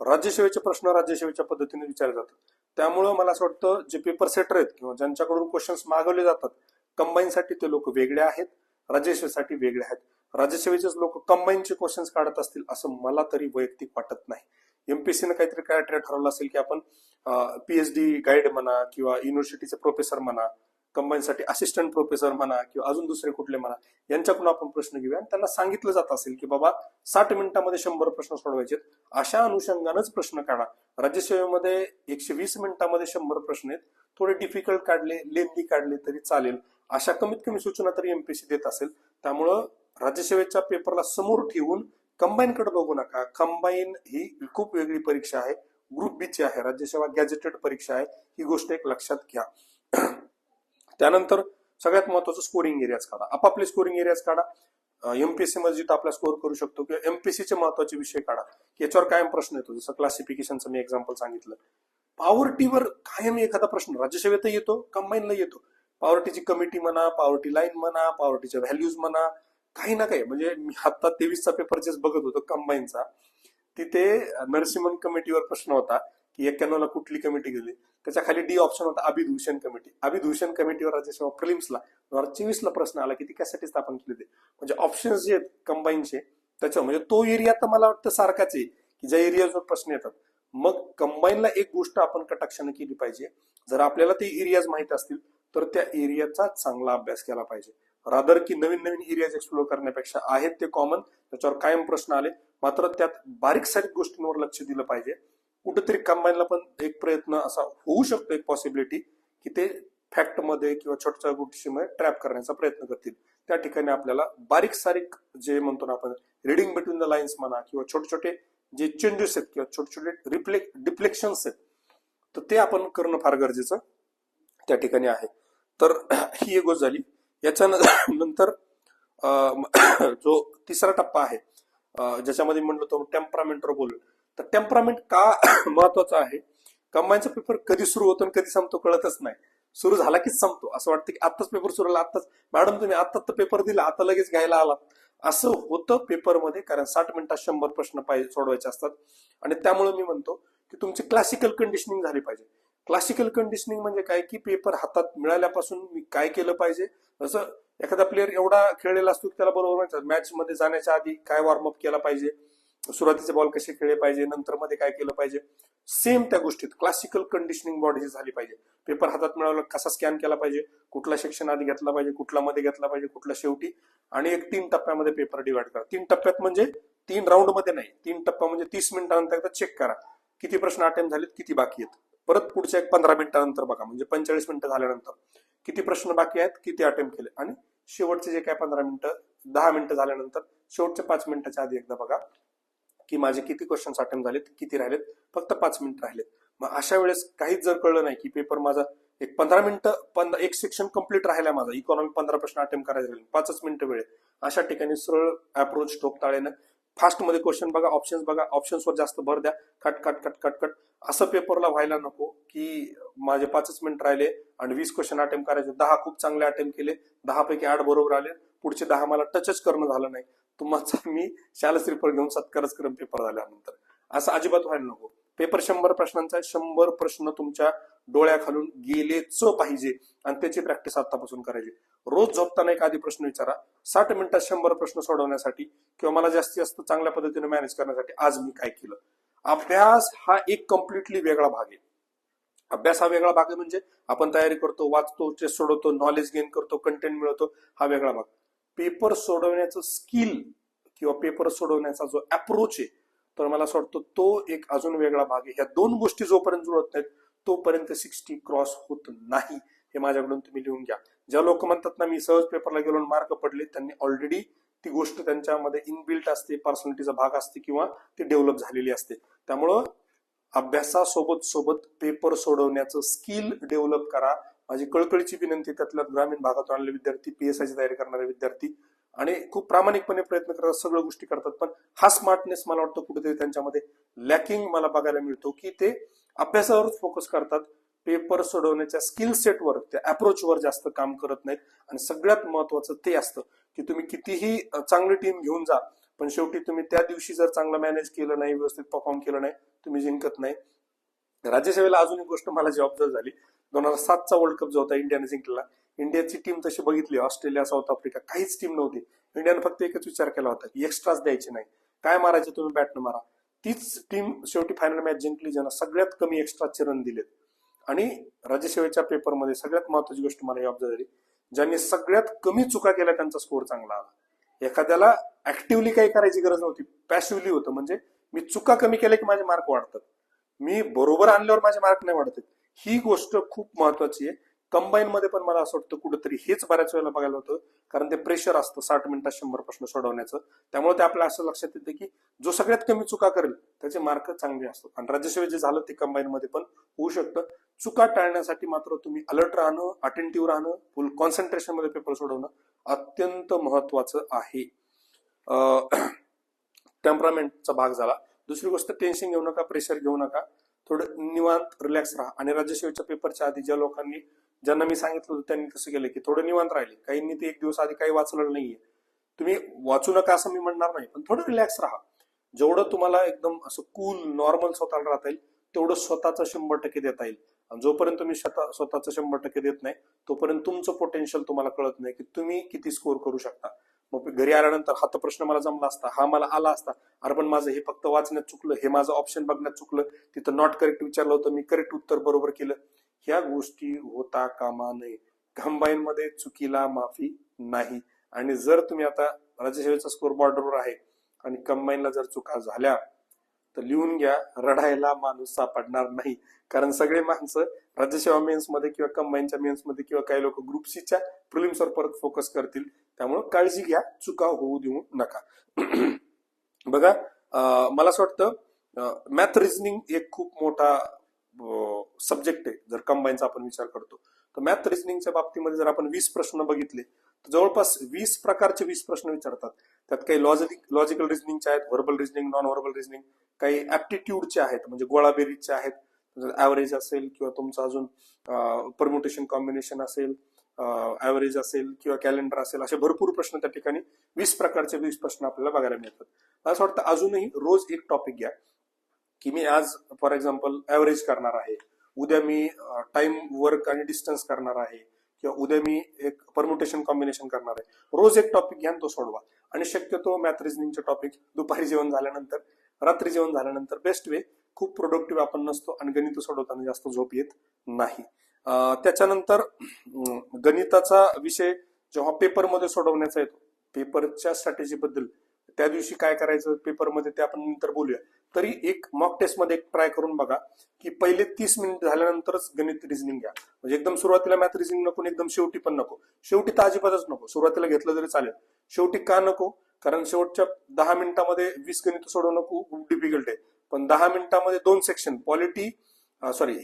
राज्यसेवेचे प्रश्न राज्यसेवेच्या पद्धतीने विचारले जातात. त्यामुळं मला असं वाटतं जे पेपर सेटर आहेत किंवा ज्यांच्याकडून क्वेश्चन्स मागवले जातात कंबाईनसाठी ते लोक वेगळे आहेत, राज्यसेवेसाठी वेगळे आहेत. राज्यसेवेचेच लोक कंबाईनचे क्वेश्चन्स काढत असतील असं मला तरी वैयक्तिक वाटत नाही. एमपीएससीने काहीतरी क्रायटेरिया ठरवलं असेल की आपण पीएचडी गाईड म्हणा किंवा युनिव्हर्सिटीचे प्रोफेसर म्हणा, कंबाईनसाठी असिस्टंट प्रोफेसर म्हणा किंवा अजून दुसरे कुठले म्हणा, यांच्याकडून आपण प्रश्न घेऊया आणि त्यांना सांगितलं जात असेल की बाबा 60 मिनिटांमध्ये 100 प्रश्न सोडवायचे, अशा अनुषंगानंच प्रश्न काढा. राज्यसेवेमध्ये 120 मिनिटांमध्ये 100 प्रश्न आहेत, थोडे डिफिकल्ट काढले, लेंदी काढले तरी चालेल, अशा कमीत कमी सूचना तरी एमपीएससी देत असेल. त्यामुळं राज्यसेवेच्या पेपरला समोर ठेवून कंबाईन कडे बघू नका. कंबाईन ही खूप वेगळी परीक्षा आहे, ग्रुप बी ची आहे, राज्यसेवा गॅजेटेड परीक्षा आहे, ही गोष्ट एक लक्षात घ्या. त्यानंतर सगळ्यात महत्वाचं स्कोरिंग एरियाज काढा, आपापले स्कोरिंग एरियाज काढा. एमपीएससी मध्ये जिथं आपला स्कोर करू शकतो किंवा एमपीएससीचे महत्वाचे विषय काढा, याच्यावर कायम प्रश्न येतो. जसं क्लासिफिकेशनचं मी एक्झाम्पल सांगितलं. पॉवर्टीवर कायम एखादा प्रश्न राज्यसेवेत येतो, कंबाईनला येतो. पॉवर्टीची कमिटी म्हणा, पॉवर्टी लाईन म्हणा, पॉवर्टीच्या व्हॅल्यूज म्हणा, काही ना काही. म्हणजे मी आता 23चा पेपर जेच बघत होतो कंबाईनचा, तिथे नरसिंहन कमिटीवर प्रश्न होता की 91ला कुठली कमिटी गेली. त्याच्या खाली डी ऑप्शन होता अभिभूषण कमिटी. अभिभूषण कमिटीवर राज्यसेवा प्रिलिम्सला 2024ला प्रश्न आला की ती कशासाठी स्थापन केली होती. म्हणजे ऑप्शन्स जे आहेत कंबाईनचे त्याच्या, म्हणजे तो एरिया तर मला वाटतं सारखाच आहे की ज्या एरियाजवर प्रश्न येतात. मग कंबाईनला एक गोष्ट आपण कटाक्षाने केली पाहिजे, जर आपल्याला ते एरियाज माहित असतील तर त्या एरियाचा चांगला अभ्यास केला पाहिजे. रादर की नवीन नवीन एरियाज एक्सप्लोर करण्यापेक्षा आहेत ते कॉमन, त्याच्यावर कायम प्रश्न आले, मात्र त्यात बारीक सारीक गोष्टींवर लक्ष दिलं पाहिजे. कुठेतरी कंबाईनला पण एक प्रयत्न असा होऊ शकतो, एक पॉसिबिलिटी की ते फॅक्ट मध्ये किंवा छोट्या गोष्टीमध्ये ट्रॅप करण्याचा प्रयत्न करतील. त्या ठिकाणी आपल्याला बारीक सारीक जे म्हणतो ना आपण रिडिंग बिटवीन द लाईन्स म्हणा, किंवा छोटे छोटे जे चेंजेस आहेत किंवा छोटे छोटे डिफ्लेक्शन्स आहेत, तर ते आपण करणं फार गरजेचं त्या ठिकाणी आहे. तर ही एक गोष्ट झाली. याच्यानंतर जो तिसरा टप्पा आहे ज्याच्यामध्ये म्हणलं तो टेम्परामेंटवर बोलू. तर टेम्परामेंट का महत्वाचा आहे. कंबाईनचा पेपर कधी सुरू होतो आणि कधी संपतो कळतच नाही. सुरू झाला की संपतो, असं वाटतं की आत्ताच पेपर सुरू झाला, आत्ताच मॅडम तुम्ही आत्ताच तर पेपर दिला, आता लगेच घ्यायला आलात, असं होतं पेपरमध्ये. कारण 60 मिनिटात 100 प्रश्न सोडवायचे असतात. आणि त्यामुळे मी म्हणतो की तुमची क्लासिकल कंडिशनिंग झाली पाहिजे. क्लासिकल कंडिशनिंग म्हणजे काय की पेपर हातात मिळाल्यापासून मी काय केलं पाहिजे. जसं एखादा प्लेअर एवढा खेळलेला असतो की त्याला बरोबर मॅच मध्ये जाण्याच्या आधी काय वॉर्मअप केला पाहिजे, सुरुवातीचे बॉल कसे खेळले पाहिजे, नंतर मध्ये काय केलं पाहिजे, सेम त्या गोष्टीत क्लासिकल कंडिशनिंग बॉडी झाली पाहिजे. पेपर हातात मिळाला कसा स्कॅन केला पाहिजे, कुठला सेक्शन आधी घेतला पाहिजे, कुठला मध्ये घेतला पाहिजे, कुठला शेवटी, आणि एक 3 टप्प्यामध्ये पेपर डिवाइड करा. 3 टप्प्यात म्हणजे 3 राऊंड मध्ये नाही, 3 टप्पा म्हणजे 30 मिनिटानंतर एकदा चेक करा किती प्रश्न अटेम्प्ट झालेत, किती बाकी आहेत. परत पुढच्या एक 15 मिनिटानंतर बघा, म्हणजे 45 मिनिटं झाल्यानंतर किती प्रश्न बाकी आहेत, किती अटेम्प्ट केले. आणि शेवटचे जे काय 15 मिनिटं 10 मिनिटं झाल्यानंतर शेवटच्या 5 मिनिटाच्या आधी एकदा बघा की माझे किती क्वेश्चन्स अटेम्प्ट झालेत, किती राहिलेत, फक्त 5 मिनिटं राहिलेत. मग अशा वेळेस काहीच जर कळलं नाही की पेपर माझा एक 15 मिनिटं एक सेक्शन कंप्लीट राहिला माझा, इकॉनॉमी 15 प्रश्न अटेम्प्ट करायचे राहिले, 5च मिनिटं वेळ, अशा ठिकाणी सरळ अप्रोच ठोकताळेनं फास्ट मध्ये क्वेश्चन बघा, ऑप्शन्स बघा, ऑप्शन्सवर जास्त भर द्या, cut cut cut cut cut. असं पेपरला व्हायला नको की माझे 5च मिनिट राहिले आणि 20 क्वेश्चन अटेम्प्ट करायचे, 10 खूप चांगले अटेम्प्ट केले, 10 पैकी 8 बरोबर आले, पुढचे 10 मला टचच करणं झालं नाही, तुम्हाला मी शालस रिपोर्ट घेऊन सत्कारच करून पेपर झाल्यानंतर. असं अजिबात व्हायला नको. पेपर 100 प्रश्नांचा आहे, 100 प्रश्न तुमच्या डोळ्याखालून गेलेच पाहिजे आणि त्याची प्रॅक्टिस आतापासून करायची. रोज झोपताना एक आधी प्रश्न विचारा, 60 मिनिटात 100 प्रश्न सोडवण्यासाठी किंवा मला जास्तीत जास्त चांगल्या पद्धतीने मॅनेज करण्यासाठी आज मी काय केलं. अभ्यास हा एक कम्प्लिटली वेगळा भाग आहे. अभ्यास हा वेगळा भाग आहे, म्हणजे आपण तयारी करतो, वाचतो, टेस्ट सोडवतो, नॉलेज गेन करतो, कंटेंट मिळवतो, हा वेगळा भाग. पेपर सोडवण्याचं स्किल किंवा पेपर सोडवण्याचा जो अप्रोच आहे, तर मला असं वाटतं तो एक अजून वेगळा भाग आहे. ह्या दोन गोष्टी जोपर्यंत जुळत नाहीत तोपर्यंत 60 क्रॉस होत नाही. हे माझ्याकडून तुम्ही लिहून घ्या. ज्या लोक म्हणतात ना मी सहज पेपरला गेलो मार्क पडले, त्यांनी ऑलरेडी ती गोष्ट त्यांच्यामध्ये इनबिल्ट असते, पर्सनॅलिटीचा भाग असते किंवा ती डेव्हलप झालेली असते. त्यामुळं अभ्यासासोबत सोबत पेपर सोडवण्याचं स्किल डेव्हलप करा. माझी कळकळीची विनंती त्यातल्या ग्रामीण भागातून आलेले विद्यार्थी, पीएसआयची तयारी करणारे विद्यार्थी आणि खूप प्रामाणिकपणे प्रयत्न करतात, सगळ्या गोष्टी करतात, पण हा स्मार्टनेस मला वाटतं कुठेतरी त्यांच्यामध्ये लॅकिंग मला बघायला मिळतो की ते अभ्यासावरच फोकस करतात, पेपर सोडवण्याच्या स्किल सेटवर, त्या अप्रोचवर जास्त काम करत नाहीत. आणि सगळ्यात महत्वाचं ते असतं की तुम्ही कितीही चांगली टीम घेऊन जा, पण शेवटी तुम्ही त्या दिवशी जर चांगलं मॅनेज केलं नाही, व्यवस्थित परफॉर्म केलं नाही, तुम्ही जिंकत नाही. राज्यसेवेला अजून एक गोष्ट मला जी ऑब्झर्व झाली, 2007चा वर्ल्ड कप जो होता इंडियाने जिंकला, इंडियाची टीम तशी बघितली, ऑस्ट्रेलिया, साऊथ आफ्रिका काहीच टीम नव्हती. इंडियाने फक्त एकच विचार केला होता की एक्स्ट्राच द्यायचे नाही, काय मारायचे तुम्ही बॅटनं मारा. तीच टीम शेवटी फायनल मॅच जिंकली, ज्यांना सगळ्यात कमी एक्स्ट्राचे रन दिलेत. आणि राज्यसेवेच्या पेपरमध्ये सगळ्यात महत्वाची गोष्ट मला ऑब्झर्व झाली, ज्यांनी सगळ्यात कमी चुका केल्या त्यांचा स्कोर चांगला आला. एखाद्याला ऍक्टिव्हली काही करायची गरज नव्हती, पॅसिव्हली होतं, म्हणजे मी चुका कमी केल्या की माझे मार्क वाढतात, मी बरोबर आणल्यावर माझे मार्क नाही वाढत. ही गोष्ट खूप महत्वाची आहे कंबाईन मध्ये पण मला असं वाटतं कुठेतरी हेच बऱ्याच वेळेला बघायला होतं, कारण ते प्रेशर असतं 60 मिनिटात 100 प्रश्न सोडवण्याचं. त्यामुळे ते आपल्या असं लक्षात येतं की जो सगळ्यात कमी चुका करेल त्याचे मार्क चांगले असतात. आणि राज्यसेवेत जे झालं ते कंबाईन मध्ये पण होऊ शकतं. चुका टाळण्यासाठी मात्र तुम्ही अलर्ट राहणं, अटेंटिव्ह राहणं, फुल कॉन्सन्ट्रेशन मध्ये पेपर सोडवणं अत्यंत महत्वाचं आहे. टेम्परामेंटचा भाग झाला. दुसरी गोष्ट, टेन्शन घेऊ नका, प्रेशर घेऊ नका, थोडं निवांत रिलॅक्स राहा. आणि राज्यसेवेच्या पेपरच्या आधी ज्या लोकांनी, ज्यांना मी सांगितलं होतं त्यांनी तसं केलं की थोडं निवांत राहिले. काहींनी ते 1 दिवस आधी काही वाचलेलं नाहीये. तुम्ही वाचू नका असं मी म्हणणार नाही, पण थोडं रिलॅक्स राहा. जेवढं तुम्हाला एकदम असं कूल नॉर्मल स्वतःला राहता येईल तेवढं स्वतःचं 100% देता येईल. आणि जोपर्यंत तुम्ही स्वतःचं 100% देत नाही तोपर्यंत तुमचं पोटेन्शियल तुम्हाला कळत नाही की तुम्ही किती स्कोर करू शकता. मग घरी आल्यानंतर हा तर प्रश्न मला जमला असता, हा मला आला असता, अरे पण माझं हे फक्त वाचण्यात चुकलं, हे माझं ऑप्शन बघण्यात चुकलं, तिथं नॉट करेक्ट विचारलं होतं, मी करेक्ट उत्तर बरोबर केलं. ह्या गोष्टी होता कामा नये. कंबाईन मध्ये चुकीला माफी नाही. आणि जर तुम्ही आता राज्यसेवेचा स्कोर बॉर्डरवर आहे आणि कंबाईनला जर चुका झाल्या तर लिहून घ्या, रडायला माणूस सापडणार नाही. कारण सगळे माणसं राज्यसेवा मेन्स मध्ये किंवा कंबाईनच्या मेन्स मध्ये किंवा काही लोक ग्रुप सीच्या प्रिलिम्सवर परत फोकस करतील. त्यामुळे काळजी घ्या, चुका होऊ देऊ नका. बघा, मला असं वाटतं मॅथ रिझनिंग एक खूप मोठा सब्जेक्ट आहे. जर कंबाईनचा आपण विचार करतो तर मॅथ रिझनिंगच्या बाबतीमध्ये जर आपण 20 प्रश्न बघितले तर जवळपास 20 प्रकारचे 20 प्रश्न विचारतात. त्यात काही लॉजिकल रिझनिंगचे आहेत, verbal reasoning, non verbal reasoning, काही ऍप्टिट्यूडचे आहेत म्हणजे गोळाबेरीजचे आहेत, ऍव्हरेज असेल किंवा तुमचं अजून परम्युटेशन कॉम्बिनेशन असेल, ऍव्हरेज असेल किंवा कॅलेंडर असेल, असे भरपूर प्रश्न त्या ठिकाणी 20 प्रकारचे 20 प्रश्न आपल्याला बघायला मिळतात. असं वाटतं अजूनही रोज एक टॉपिक घ्या की मी आज फॉर एक्झाम्पल ऍव्हरेज करणार आहे, उद्या मी टाइम वर्क आणि डिस्टन्स करणार आहे, किंवा उद्या मी एक परम्युटेशन कॉम्बिनेशन करणार आहे. रोज एक टॉपिक घ्या तो सोडवा. आणि शक्यतो मॅथ रिझनिंगचे टॉपिक दुपारी जेवण झाल्यानंतर, रात्री जेवण झाल्यानंतर बेस्ट वे. खूप प्रोडक्टिव्ह आपण नसतो आणि गणित सोडवताना जास्त झोप येत नाही. त्याच्यानंतर गणिताचा विषय जेव्हा पेपरमध्ये सोडवण्याचा येतो, पेपरच्या स्ट्रॅटेजी बद्दल त्या दिवशी काय करायचं पेपरमध्ये ते आपण नंतर बोलूया. तरी एक मॉक टेस्ट मध्ये ट्राय करून बघा की पहिले 30 मिनिट झाल्यानंतरच गणित रिझनिंग घ्या. म्हणजे एकदम सुरुवातीला मॅथ रिझनिंग नको, एकदम शेवटी पण नको. शेवटी तर अजिबातच नको, सुरुवातीला घेतलं तरी चालेल. शेवटी का नको? कारण शेवटच्या 10 मिनिटांमध्ये 20 गणित सोडवणं खूप डिफिकल्ट आहे. पण 10 मिनिटांमध्ये 2 सेक्शन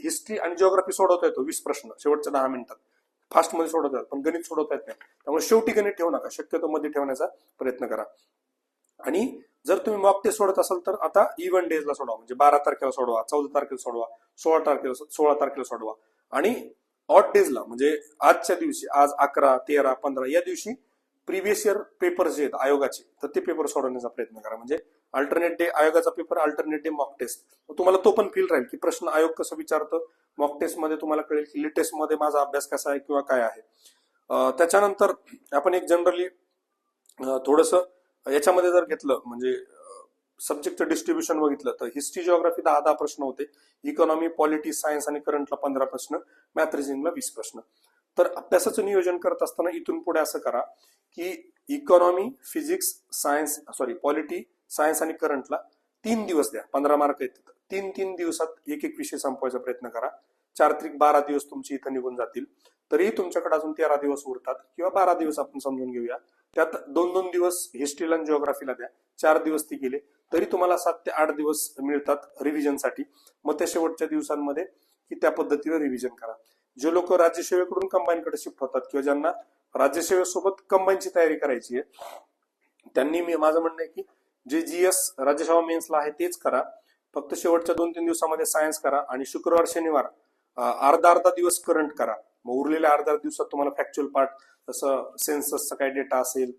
हिस्ट्री आणि जिओग्राफी सोडवता येतो. 20 प्रश्न शेवटच्या 10 मिनिटात फास्ट मध्ये सोडवतात, पण गणित सोडवता येत नाही. त्यामुळे शेवटी गणित ठेवू नका, शक्यतो मध्ये ठेवण्याचा प्रयत्न करा. आणि जर तुम्ही मॉक टेस्ट सोडत असाल तर आता इव्हन डेजला सोडवा. म्हणजे 12 तारखेला सोडवा, 14 तारखेला सोडवा, 16 तारखेला सोडवा. आणि ऑड डेजला म्हणजे आजच्या दिवशी, आज 11, 13, 15 या दिवशी प्रिव्हियस इयर पेपर जे आहेत आयोगाचे, तर ते पेपर सोडवण्याचा प्रयत्न करा. म्हणजे अल्टरनेट डे आयोगाचा पेपर, अल्टरनेट डे मॉक टेस्ट. तुम्हाला तो पण फील राहील की प्रश्न आयोग कसं विचारतं. मॉक टेस्ट मध्ये तुम्हाला कळेल की लेटेस्ट मध्ये माझा अभ्यास कसा आहे किंवा काय आहे. त्याच्यानंतर आपण एक जनरली थोडस याच्यामध्ये जर घेतलं म्हणजे सब्जेक्टचं डिस्ट्रीब्युशन बघितलं तर हिस्ट्री जिओग्राफी 10 प्रश्न होते, इकॉनॉमी, पॉलिटी, सायन्स आणि करंटला 15 प्रश्न, मॅथ रिझनिंगला 20 प्रश्न. तर अभ्यासाचं नियोजन करत असताना इथून पुढे असं करा की इकॉनॉमी, फिजिक्स, पॉलिटी, सायन्स आणि करंटला 3 दिवस द्या. 15 मार्क येतात. 3 दिवसात एक विषय संपवायचा प्रयत्न करा. 4 त्रिक 12 दिवस तुमची इथं निघून जातील. तरी तुमच्याकडे अजून 13 दिवस उरतात किंवा 12 दिवस आपण समजून घेऊया. त्यात 2 दिवस हिस्ट्रीला आणि जिओग्राफीला द्या. 4 दिवस ती गेले तरी तुम्हाला 7 ते 8 दिवस मिळतात रिव्हिजनसाठी. मग त्या शेवटच्या दिवसांमध्ये की त्या पद्धतीने रिव्हिजन करा. जे लोक राज्यसेवेकडून कंबाईनकडे शिफ्ट होतात किंवा ज्यांना राज्यसेवेसोबत कंबाईनची तयारी करायची आहे त्यांनी माझं म्हणणं आहे की जे जीएस राज्यसेवा मेन्सला आहे तेच करा. फक्त शेवटच्या 2-3 दिवसामध्ये सायन्स करा आणि शुक्रवार शनिवार अर्धा दिवस करंट करा. मग उरलेल्या अर्ध्या दिवसात तुम्हाला फॅक्च्युअल पार्ट, जसं सेन्ससचा काही डेटा असेल,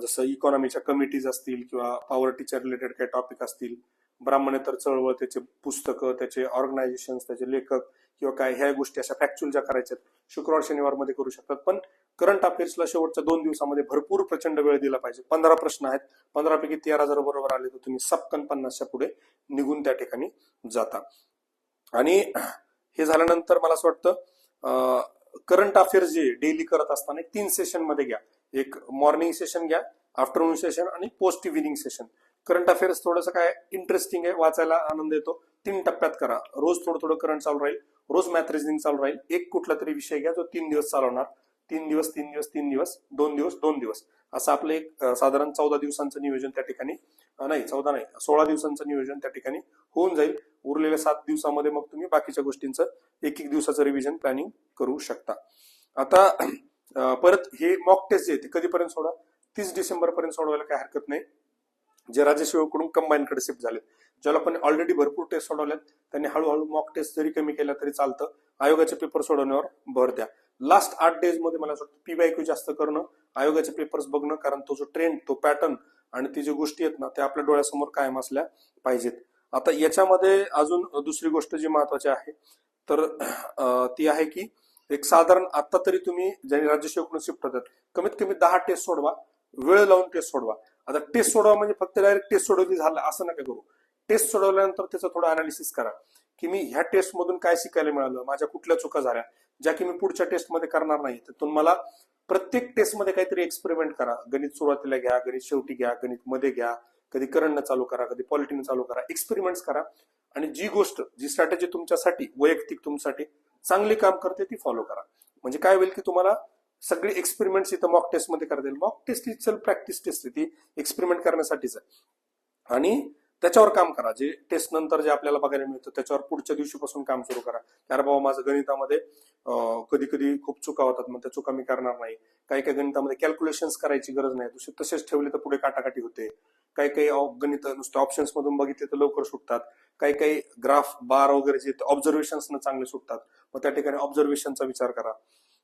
जसं इकॉनॉमीच्या कमिटीज असतील किंवा पॉवर्टीच्या रिलेटेड काही टॉपिक असतील, ब्राह्मणेतर चळवळ, त्याचे पुस्तकं, त्याचे ऑर्गनायझेशन, त्याचे लेखक किंवा काय, ह्या गोष्टी अशा फॅक्च्युअल ज्या करायच्यात शुक्रवार शनिवार मध्ये करू शकतात. पण करंट अफेअर्सला शेवटच्या 2 दिवसामध्ये भरपूर प्रचंड वेळ दिला पाहिजे. 15 प्रश्न आहेत, 15 पैकी 13 जर बरोबर आले तर तुम्ही सपकन 50च्या पुढे निघून त्या ठिकाणी जाता. आणि हे झाल्यानंतर मला असं वाटतं करंट अफेअर्स जे डेली करत असताना 3 सेशन मध्ये घ्या. एक मॉर्निंग सेशन घ्या, आफ्टरनून सेशन आणि post evening session. Current affairs थोडंसं काय इंटरेस्टिंग आहे, वाचायला आनंद येतो. 3 टप्प्यात करा. रोज थोडं थोडं करंट चालू राहील, रोज मॅथ रिझनिंग चालू राहील. एक कुठला तरी विषय घ्या जो 3 दिवस चालवणार. 3 दिवस 3 दिवस 3 दिवस 2 दिवस 2 दिवस असं आपलं एक साधारण 14 दिवसांचं नियोजन त्या ठिकाणी, नाही 14 नाही 16 दिवसांचं नियोजन त्या ठिकाणी होऊन जाईल. उरलेल्या 7 दिवसामध्ये मग तुम्ही बाकीच्या गोष्टींचं एक एक दिवसाचं रिव्हिजन प्लॅनिंग करू शकता. आता परत हे मॉक टेस्ट जे आहे ते कधीपर्यंत सोडा, 30 डिसेंबर पर्यंत सोडवायला काही हरकत नाही. जे राज्यसेवेकडून कंबाईनकडे शिफ्ट झाले, ज्या लोकांनी ऑलरेडी भरपूर टेस्ट सोडवल्यात त्यांनी हळूहळू मॉक टेस्ट जरी कमी केला तरी चालतं. आयोगाचे पेपर सोडवण्यावर भर द्या. लास्ट 8 डेज मध्ये मला असं वाटतं पीवायक्यू जास्त करणं, आयोगाचे पेपर्स बघणं, कारण तो जो ट्रेंड, तो पॅटर्न आणि ती जी गोष्टी आहेत ना त्या आपल्या डोळ्यासमोर कायम असल्या पाहिजेत. आता याच्यामध्ये अजून दुसरी गोष्ट जी महत्वाची आहे तर ती आहे की एक साधारण आता तरी तुम्ही ज्यांनी राज्यसेवेकडून शिफ्ट होतात कमीत कमी 10 टेस्ट सोडवा, वेळ लावून टेस्ट सोडवा. आता टेस्ट सोडवा म्हणजे फक्त डायरेक्ट टेस्ट सोडवली झालं असं नका करू. टेस्ट सोडवल्यानंतर त्याचं थोडं अनालिसिस करा की मी ह्या टेस्ट मधून काय शिकायला मिळालं, माझ्या कुठल्या चुका झाल्या ज्या की मी पुढच्या टेस्टमध्ये करणार नाही. तर तुम्हाला प्रत्येक टेस्टमध्ये काहीतरी एक्सपेरिमेंट करा. गणित सुरुवातीला घ्या, गणित शेवटी घ्या, गणित मध्ये घ्या, कधी करंटनं चालू करा, कधी पॉलिटीनं चालू करा, एक्सपेरिमेंट्स करा. आणि जी गोष्ट, जी स्ट्रॅटेजी तुमच्यासाठी वैयक्तिक तुमच्यासाठी चांगली काम करते ती फॉलो करा. म्हणजे काय होईल की तुम्हाला सगळी एक्सपेरिमेंट्स इथं मॉक टेस्ट मध्ये करता येईल. मॉक टेस्ट ही सेल्फ प्रॅक्टिस टेस्ट ती एक्सपेरिमेंट करण्यासाठीच आहे आणि त्याच्यावर काम करा. जे टेस्ट नंतर जे आपल्याला बघायला मिळतं त्याच्यावर पुढच्या दिवशीपासून काम सुरू करा. अरे बाबा माझं गणितामध्ये कधी कधी खूप चुका होतात, मग त्या चुका मी करणार नाही. काही काही गणितामध्ये कॅल्क्युलेशन्स करायची गरज नाही, दुसरे तसेच ठेवले तर पुढे काटाकाटी होते. काही काही गणित नुसते ऑप्शन्स मधून बघितले तर लवकर सुटतात. काही काही ग्राफ बार वगैरे जे ऑब्झर्वेशन्स चांगले सुटतात, मग त्या ठिकाणी ऑब्झर्वेशनचा विचार करा.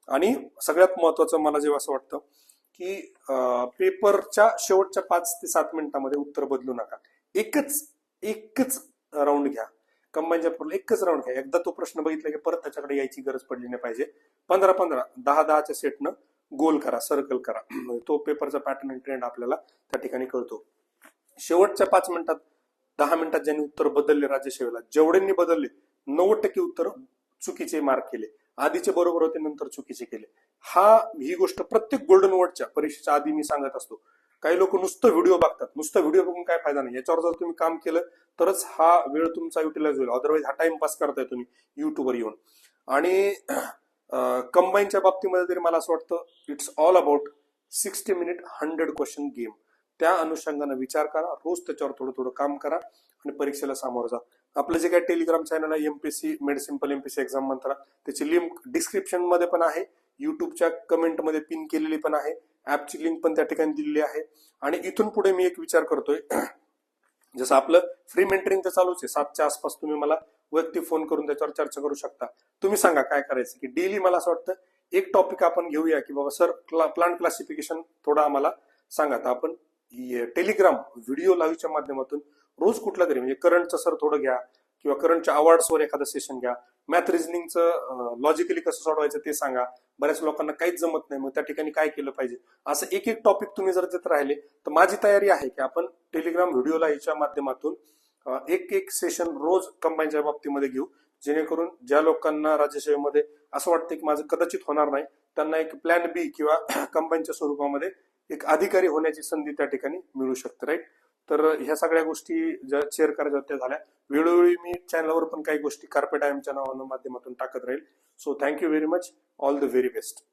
आणि सगळ्यात महत्वाचं मला जेव्हा असं वाटतं की पेपरच्या शेवटच्या 5 ते 7 मिनिटांमध्ये उत्तर बदलू नका. एकच राऊंड घ्या. कंबाईनच्या पेपरला एकच राऊंड घ्या. एकदा तो प्रश्न बघितला की परत त्याच्याकडे यायची गरज पडली नाही पाहिजे. 15-15 10-10च्या सेटनं गोल करा, सर्कल करा. तो पेपरचा पॅटर्न आणि ट्रेंड आपल्याला त्या ठिकाणी कळतो. शेवटच्या 5 मिनिटात 10 मिनिटात ज्यांनी उत्तर बदलले राज्यसेवेला, जेवढ्यांनी बदलले 90% उत्तर चुकीचे मार्क केले. आधीचे बरोबर होते, नंतर चुकीचे केले. ही गोष्ट प्रत्येक गोल्डन वर्डच्या परीक्षेच्या आधी मी सांगत असतो. काही लोक नुसतं व्हिडिओ बघतात, नुसतं व्हिडिओ बघून काय फायदा नाही. याच्यावर जर तुम्ही काम केलं तरच हा वेळ तुमचा युटिलाइज होईल. अदरवाईज हा टाइमपास करताय तुम्ही युट्यूबवर येऊन. आणि कंबाईनच्या बाबतीमध्ये तरी मला असं वाटतं it's all about 60 minute 100 question game. त्या अनुषंगाने विचार करा, रोज त्याच्यावर थोडं थोडं काम करा आणि परीक्षेला सामोरं जा. आपलं जे काही टेलिग्राम चॅनल आहे MPSC made simple MPSC exam Mantra, त्याची लिंक डिस्क्रिप्शन मध्ये पण आहे, युट्यूबच्या कमेंटमध्ये पिन केलेली पण आहे, ऍपची लिंक पण त्या ठिकाणी दिलेली आहे. आणि इथून पुढे मी एक विचार करतोय जसं आपलं फ्री मेंटरिंग तर चालूच आहे. 7च्या आसपास तुम्ही मला वैयक्तिक फोन करून त्याच्यावर चर्चा करू शकता. तुम्ही सांगा काय करायचं की डेली मला असं वाटतं एक टॉपिक आपण घेऊया की बाबा सर प्लांट क्लासिफिकेशन थोडं आम्हाला सांगा. तर आपण टेलिग्राम व्हिडिओ लाईव्हच्या माध्यमातून रोज कुठला तरी म्हणजे करंटचं सर थोडं घ्या किंवा करंटच्या अवॉर्ड्सवर एखादं सेशन घ्या. मॅथ रिझनिंगचं लॉजिकली कसं सोडवायचं ते सांगा. बऱ्याच लोकांना काहीच जमत नाही, मग त्या ठिकाणी काय केलं पाहिजे, असं एक एक टॉपिक तुम्ही जर देत राहिले तर माझी तयारी आहे की आपण टेलिग्राम व्हिडिओ लाईव्हच्या माध्यमातून एक एक सेशन रोज कंबाईनच्या बाबतीमध्ये घेऊ, जेणेकरून ज्या लोकांना राज्यसेवेमध्ये असं वाटतं की माझं कदाचित होणार नाही त्यांना एक प्लॅन बी किंवा कंबाईनच्या स्वरूपामध्ये एक अधिकारी होण्याची संधी त्या ठिकाणी मिळू शकते. राईट. तर ह्या सगळ्या गोष्टी ज्या शेअर करायच्या होत्या झाल्या. वेळोवेळी मी चॅनलवर पण काही गोष्टी कार्पेट आयमच्या नावानं माध्यमातून टाकत राहील. So thank you very much. All the very best.